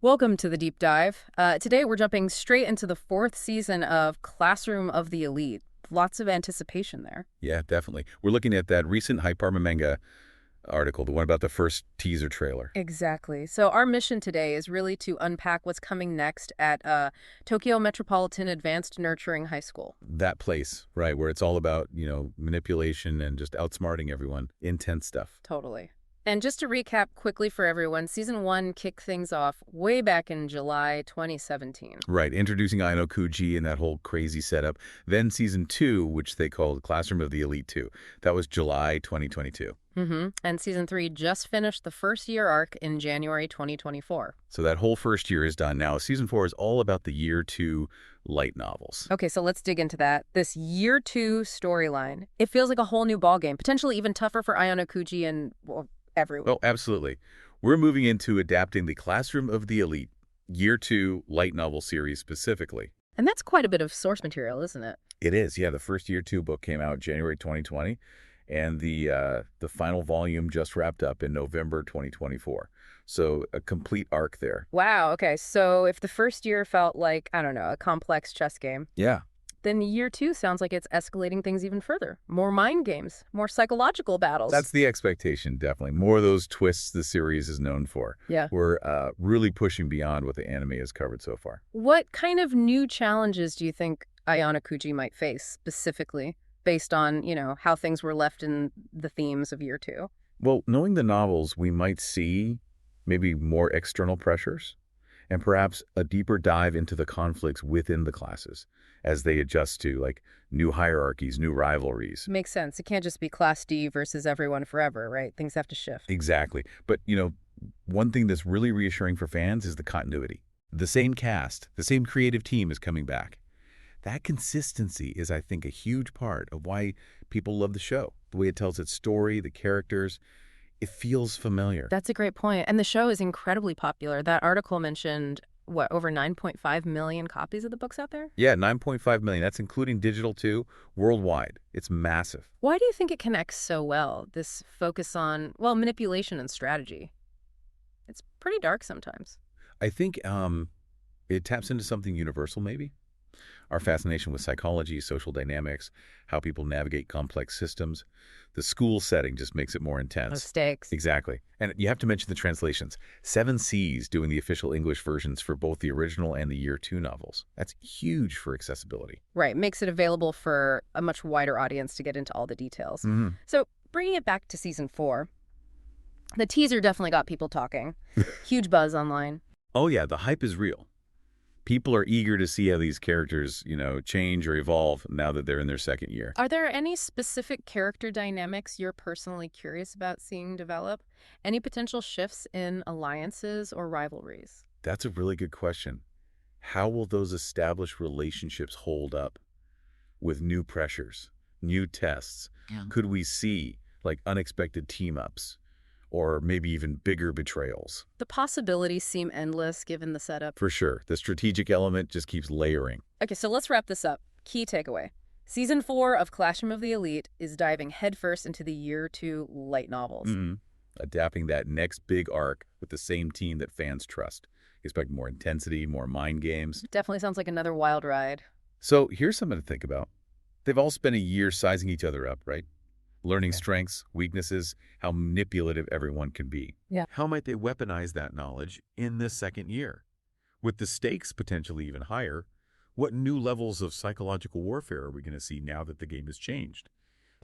Welcome to the deep dive. Today we're jumping straight into the fourth season of Classroom of the Elite. Lots of anticipation there. Yeah, definitely. We're looking at that recent Hype Armor Manga article, the one about the first teaser trailer. Exactly. So our mission today is really to unpack what's coming next at Tokyo Metropolitan Advanced Nurturing High School. That place, right, where it's all about, manipulation and just outsmarting everyone. Intense stuff. Totally. And just to recap quickly for everyone, season one kicked things off way back in July 2017. Right, introducing Aino Kuji and that whole crazy setup. Then season 2, which they called Classroom of the Elite 2. That was July 2022. And season three just finished the first year arc in January 2024. So that whole first year is done now. Season 4 is all about the year 2 light novels. Okay, so let's dig into that. This year two storyline, it feels like a whole new ballgame, potentially even tougher for Ayano Kuji and everyone. Oh, absolutely. We're moving into adapting the Classroom of the Elite year 2 light novel series specifically. And that's quite a bit of source material, isn't it? It is, yeah. The first year 2 book came out January 2020, and the final volume just wrapped up in November 2024. So a complete arc there. Wow, okay, so if the first year felt like, I don't know, a complex chess game, Yeah, then year two sounds like it's escalating things even further. More mind games, more psychological battles. that's the expectation, definitely. More of those twists the series is known for. Yeah. We're really pushing beyond what the anime has covered so far. What kind of new challenges do you think Ayano Kuji might face specifically based on, how things were left in the themes of year two? Well, knowing the novels, we might see maybe more external pressures and perhaps a deeper dive into the conflicts within the classes as they adjust to like new hierarchies, new rivalries. Makes sense. It can't just be Class D versus everyone forever, right? Things have to shift. Exactly. But, one thing that's really reassuring for fans is the continuity. The same cast, the same creative team is coming back. That consistency is, I think, a huge part of why people love the show. The way it tells its story, the characters, it feels familiar. That's a great point. And the show is incredibly popular. That article mentioned, over 9.5 million copies of the books out there? Yeah, 9.5 million. That's including digital too, worldwide. It's massive. Why do you think it connects so well, this focus on, manipulation and strategy? It's pretty dark sometimes. I think it taps into something universal, maybe. Our fascination with psychology, social dynamics, how people navigate complex systems. The school setting just makes it more No intense. stakes. Exactly. And you have to mention the translations. Seven Seas doing the official English versions for both the original and the year 2 novels. That's huge for accessibility. Right, makes it available for a much wider audience to get into all the details. So, bringing it back to season four, the teaser definitely got people talking. Huge buzz online. Oh yeah, the hype is real. People are eager to see how these characters, change or evolve now that they're in their second year. Are there any specific character dynamics you're personally curious about seeing develop? Any potential shifts in alliances or rivalries? That's a really good question. How will those established relationships hold up with new pressures, new tests? Yeah. Could we see like unexpected team-ups or maybe even bigger betrayals? The possibilities seem endless given the setup. For sure. The strategic element just keeps layering. Okay, so let's wrap this up. Key takeaway. Season four of Classroom of the Elite is diving headfirst into the year two light novels. Adapting that next big arc with the same team that fans trust. Expect more intensity, more mind games. Definitely sounds like another wild ride. So here's something to think about. They've all spent a year sizing each other up, right? Learning strengths, weaknesses, how manipulative everyone can be. Yeah. How might they weaponize that knowledge in this second year? With the stakes potentially even higher, what new levels of psychological warfare are we going to see now that the game has changed?